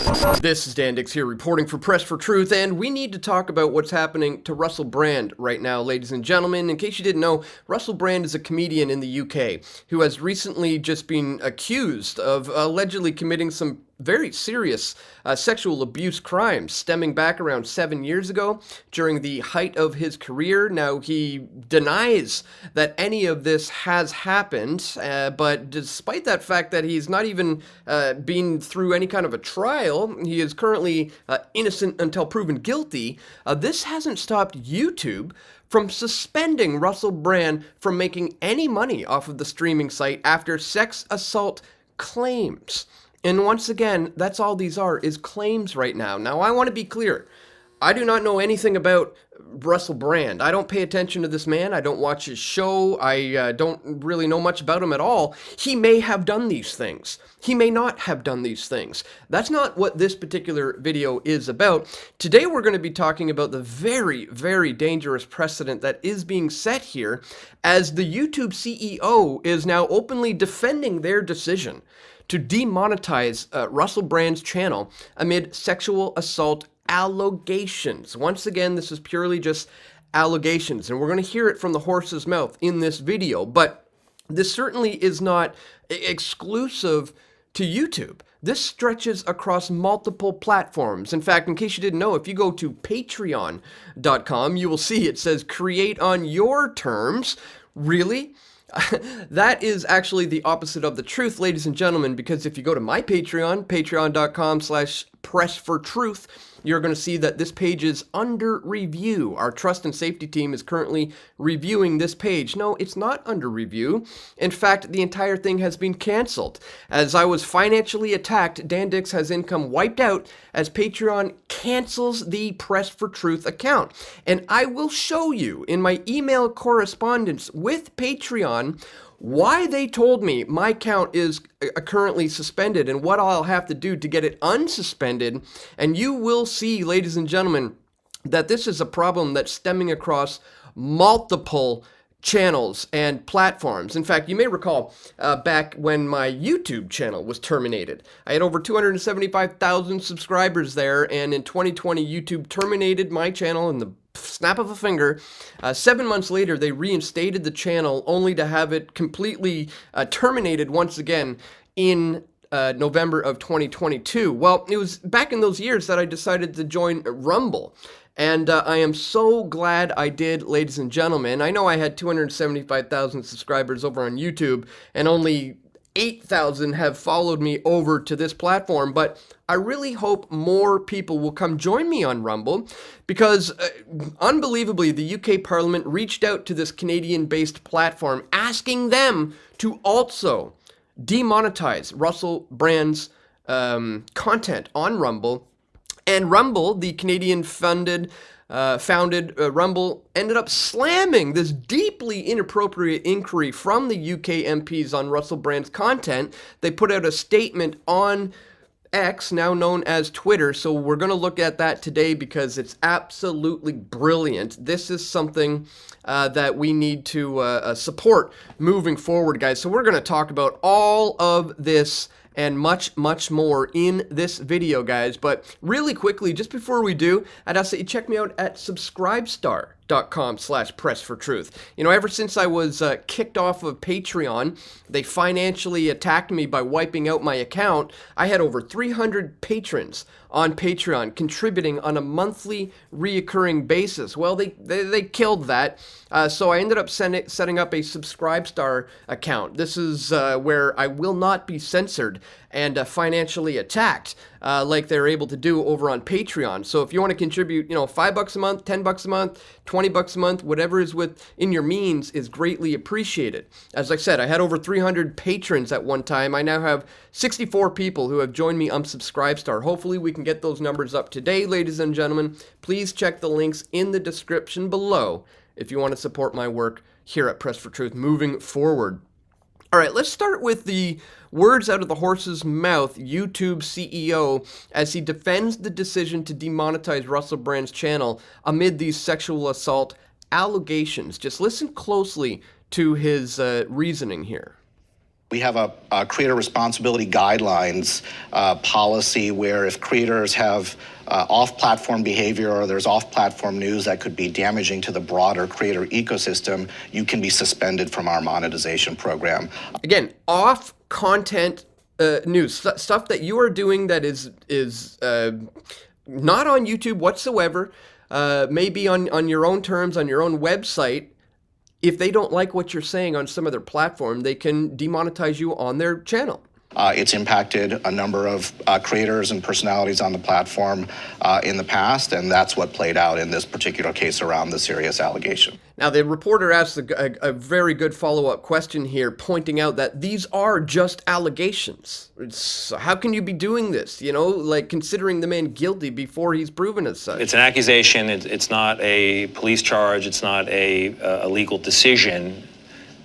This is Dan Dicks here reporting for Press for Truth, and we need to talk about what's happening to Russell Brand right now, ladies and gentlemen. In case you didn't know, Russell Brand is a comedian in the UK who has recently just been accused of allegedly committing some very serious sexual abuse crimes stemming back around 7 years ago during the height of his career. Now, he denies that any of this has happened, but despite that fact that he's not even been through any kind of a trial, he is currently innocent until proven guilty. This hasn't stopped YouTube from suspending Russell Brand from making any money off of the streaming site after sex assault claims. And once again, that's all these are, is claims right now. Now, I want to be clear. I do not know anything about Russell Brand. I don't pay attention to this man. I don't watch his show. I don't really know much about him at all. He may have done these things. He may not have done these things. That's not what this particular video is about. Today, we're going to be talking about the very, very dangerous precedent that is being set here as the YouTube CEO is now openly defending their decision to demonetize Russell Brand's channel amid sexual assault allegations. Once again, this is purely just allegations, and we're going to hear it from the horse's mouth in this video, but this certainly is not exclusive to YouTube. This stretches across multiple platforms. In fact, in case you didn't know, if you go to patreon.com, you will see it says create on your terms. Really? That is actually the opposite of the truth, ladies and gentlemen, because if you go to my Patreon, patreon.com/pressfortruth, you're going to see that this page is under review. Our trust and safety team is currently reviewing this page. No, it's not under review. In fact, the entire thing has been canceled. As I was financially attacked, Dan Dicks has income wiped out as Patreon cancels the Press for Truth account. And I will show you in my email correspondence with Patreon why they told me my account is currently suspended and what I'll have to do to get it unsuspended. And you will see, ladies and gentlemen, that this is a problem that's stemming across multiple channels and platforms. In fact, you may recall back when my YouTube channel was terminated. I had over 275,000 subscribers there, and in 2020, YouTube terminated my channel in the snap of a finger. 7 months later, they reinstated the channel only to have it completely terminated once again in November of 2022. Well, it was back in those years that I decided to join Rumble. And I am so glad I did, ladies and gentlemen. I know I had 275,000 subscribers over on YouTube, and only 8,000 have followed me over to this platform, but I really hope more people will come join me on Rumble because, unbelievably, the U.K. Parliament reached out to this Canadian-based platform asking them to also demonetize Russell Brand's content on Rumble. And Rumble, the Canadian-founded Rumble, ended up slamming this deeply inappropriate inquiry from the UK MPs on Russell Brand's content. They put out a statement on X, now known as Twitter, so we're going to look at that today because it's absolutely brilliant. This is something that we need to support moving forward, guys. So we're going to talk about all of this and much, much more in this video, guys. But really quickly, just before we do, I'd ask that you check me out at subscribestar.com/pressfortruth. You know, ever since I was kicked off of Patreon, they financially attacked me by wiping out my account. I had over 300 patrons on Patreon contributing on a monthly reoccurring basis. Well, they killed that. So I ended up setting up a Subscribestar account. This is where I will not be censored and financially attacked like they're able to do over on Patreon. So if you want to contribute, you know, $5 a month, $10 a month, $20 a month, whatever is within your means is greatly appreciated. As I said, I had over 300 patrons at one time. I now have 64 people who have joined me on Subscribestar. Hopefully we can get those numbers up today, ladies and gentlemen. Please check the links in the description below if you want to support my work here at Press for Truth moving forward. All right, let's start with the words out of the horse's mouth, YouTube CEO, as he defends the decision to demonetize Russell Brand's channel amid these sexual assault allegations. Just listen closely to his reasoning here. We have a creator responsibility guidelines policy where if creators have off-platform behavior or there's off-platform news that could be damaging to the broader creator ecosystem, you can be suspended from our monetization program. Again, off-content news, stuff that you are doing that is not on YouTube whatsoever, maybe on your own terms, on your own website. If they don't like what you're saying on some other platform, they can demonetize you on their channel. It's impacted a number of creators and personalities on the platform in the past, and that's what played out in this particular case around the serious allegation. Now, the reporter asked a very good follow-up question here, pointing out that these are just allegations. How can you be doing this? You know, like considering the man guilty before he's proven as such. It's an accusation. It's not a police charge. It's not a legal decision.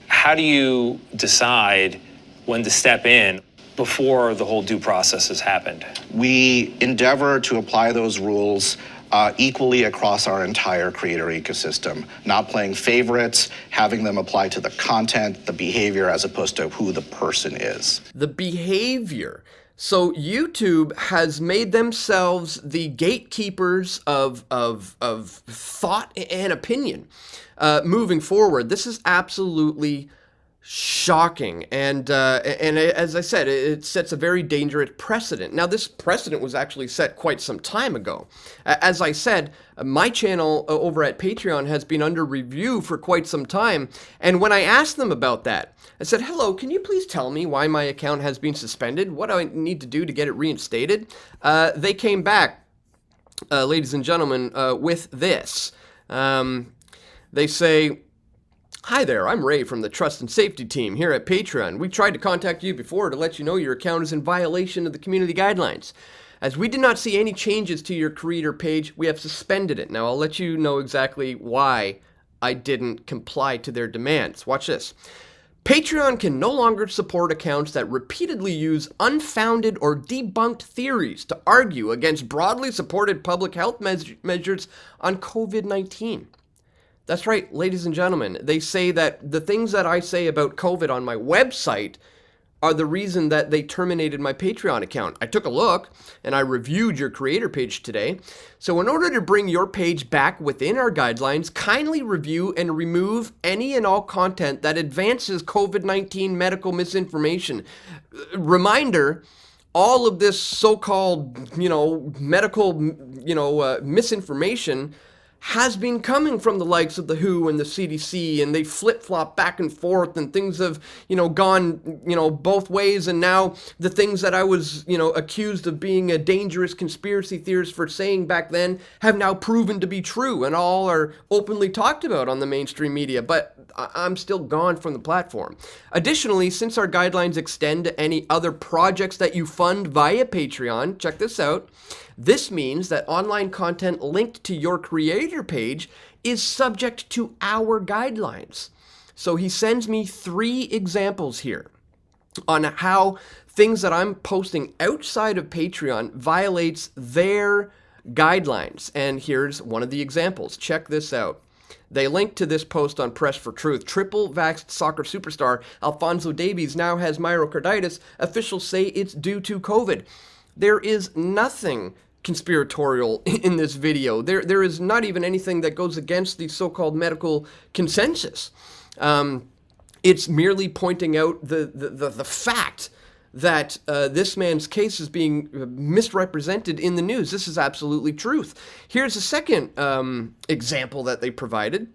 How do you decide when to step in before the whole due process has happened? We endeavor to apply those rules equally across our entire creator ecosystem, not playing favorites, having them apply to the content, the behavior, as opposed to who the person is. The behavior. So YouTube has made themselves the gatekeepers of thought and opinion moving forward. This is absolutely shocking, and as I said, it sets a very dangerous precedent. Now, this precedent was actually set quite some time ago. As I said, my channel over at Patreon has been under review for quite some time, and when I asked them about that, I said, hello, can you please tell me why my account has been suspended? What do I need to do to get it reinstated? They came back, ladies and gentlemen, with this. They say, hi there, I'm Ray from the Trust and Safety team here at Patreon. We tried to contact you before to let you know your account is in violation of the community guidelines. As we did not see any changes to your creator page, we have suspended it. Now, I'll let you know exactly why I didn't comply to their demands. Watch this. Patreon can no longer support accounts that repeatedly use unfounded or debunked theories to argue against broadly supported public health measures on COVID-19. That's right, ladies and gentlemen. They say that the things that I say about COVID on my website are the reason that they terminated my Patreon account. I took a look and I reviewed your creator page today. So in order to bring your page back within our guidelines, kindly review and remove any and all content that advances COVID-19 medical misinformation. Reminder, all of this so-called, medical, misinformation has been coming from the likes of the WHO and the CDC, and they flip-flop back and forth, and things have, gone, both ways, and now the things that I was, accused of being a dangerous conspiracy theorist for saying back then have now proven to be true, and all are openly talked about on the mainstream media, but I'm still gone from the platform. Additionally, since our guidelines extend to any other projects that you fund via Patreon, check this out, this means that online content linked to your creator page is subject to our guidelines. So he sends me 3 examples here on how things that I'm posting outside of Patreon violates their guidelines. And here's one of the examples. Check this out. They link to this post on Press for Truth. Triple vaxxed soccer superstar Alphonso Davies now has myocarditis. Officials say it's due to COVID. There is nothing conspiratorial in this video. There is not even anything that goes against the so-called medical consensus. It's merely pointing out the fact that this man's case is being misrepresented in the news. This is absolutely truth. Here's a second example that they provided.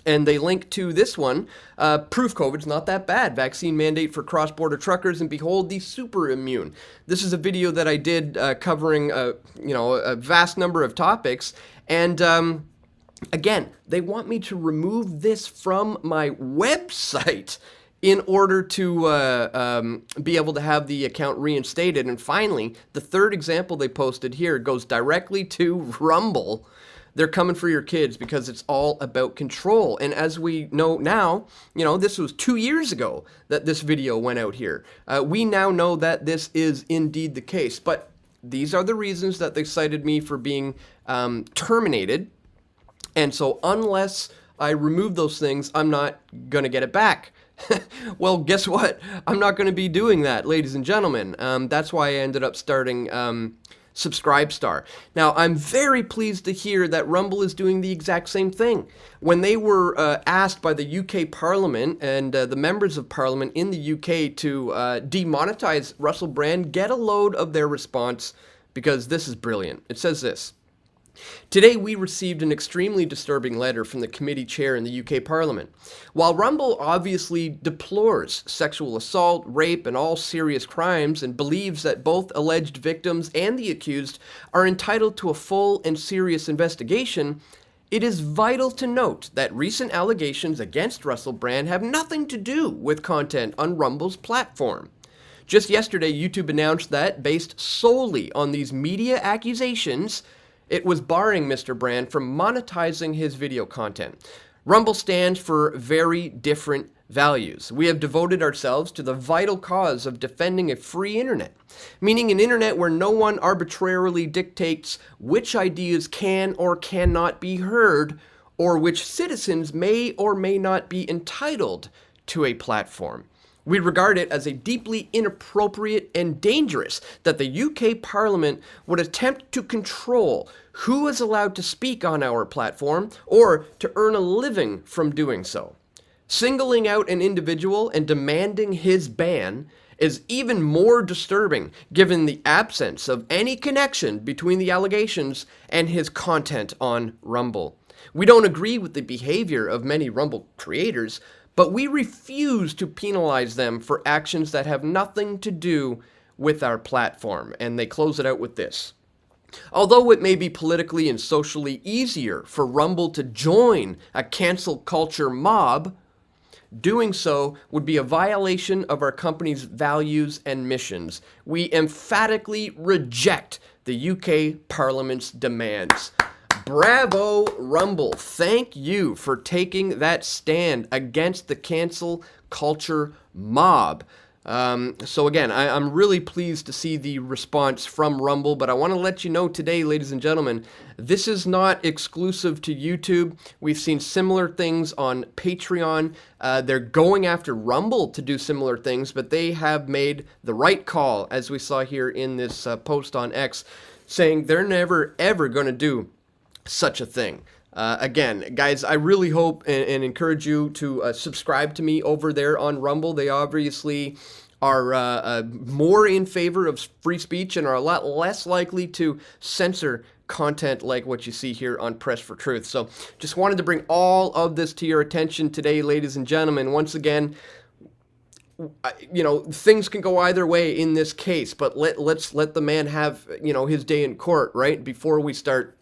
And they link to this one, proof COVID's not that bad. Vaccine mandate for cross-border truckers, and behold, the super immune. This is a video that I did covering, a vast number of topics. And again, they want me to remove this from my website in order to be able to have the account reinstated. And finally, the third example they posted here goes directly to Rumble. They're coming for your kids because it's all about control. And as we know now, this was 2 years ago that this video went out here. We now know that this is indeed the case. But these are the reasons that they cited me for being terminated. And so unless I remove those things, I'm not going to get it back. Well, guess what? I'm not going to be doing that, ladies and gentlemen. That's why I ended up starting Subscribestar. Now, I'm very pleased to hear that Rumble is doing the exact same thing. When they were asked by the U.K. Parliament and the members of Parliament in the U.K. to demonetize Russell Brand, get a load of their response, because this is brilliant. It says this: "Today we received an extremely disturbing letter from the committee chair in the UK Parliament. While Rumble obviously deplores sexual assault, rape, and all serious crimes and believes that both alleged victims and the accused are entitled to a full and serious investigation, it is vital to note that recent allegations against Russell Brand have nothing to do with content on Rumble's platform. Just yesterday, YouTube announced that, based solely on these media accusations, it was barring Mr. Brand from monetizing his video content. Rumble stands for very different values. We have devoted ourselves to the vital cause of defending a free internet, meaning an internet where no one arbitrarily dictates which ideas can or cannot be heard, or which citizens may or may not be entitled to a platform. We regard it as a deeply inappropriate and dangerous that the UK Parliament would attempt to control who is allowed to speak on our platform or to earn a living from doing so. Singling out an individual and demanding his ban is even more disturbing given the absence of any connection between the allegations and his content on Rumble. We don't agree with the behavior of many Rumble creators, but we refuse to penalize them for actions that have nothing to do with our platform." And they close it out with this: "Although it may be politically and socially easier for Rumble to join a cancel culture mob, doing so would be a violation of our company's values and missions. We emphatically reject the UK Parliament's demands." Bravo, Rumble. Thank you for taking that stand against the cancel culture mob. So again, I'm really pleased to see the response from Rumble, but I want to let you know today, ladies and gentlemen, this is not exclusive to YouTube. We've seen similar things on Patreon. They're going after Rumble to do similar things, but they have made the right call, as we saw here in this post on X, saying they're never, ever going to do such a thing. Again, guys, I really hope and encourage you to subscribe to me over there on Rumble. They obviously are more in favor of free speech and are a lot less likely to censor content like what you see here on Press for Truth. So just wanted to bring all of this to your attention today, ladies and gentlemen. Once again, you know, things can go either way in this case, but let's let the man have, you know, his day in court, right? Before we start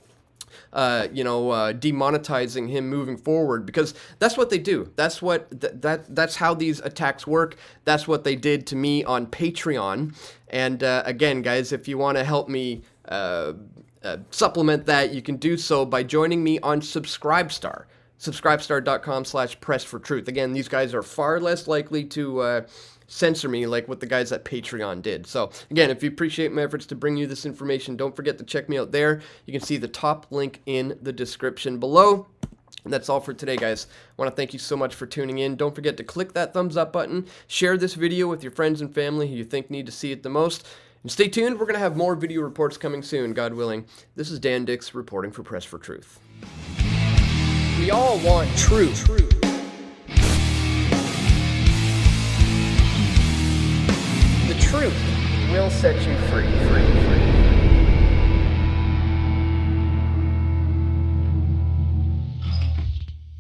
demonetizing him moving forward, because that's what they do. That's what that's how these attacks work. That's what they did to me on Patreon. And again, guys, if you want to help me supplement that, you can do so by joining me on Subscribestar. Subscribestar.com/pressfortruth. Again, these guys are far less likely to censor me like what the guys at Patreon did. So again, if you appreciate my efforts to bring you this information, don't forget to check me out there. You can see the top link in the description below. And that's all for today, guys. I want to thank you so much for tuning in. Don't forget to click that thumbs up button. Share this video with your friends and family who you think need to see it the most. And stay tuned. We're going to have more video reports coming soon, God willing. This is Dan Dicks reporting for Press for Truth. We all want truth. The truth will set you free.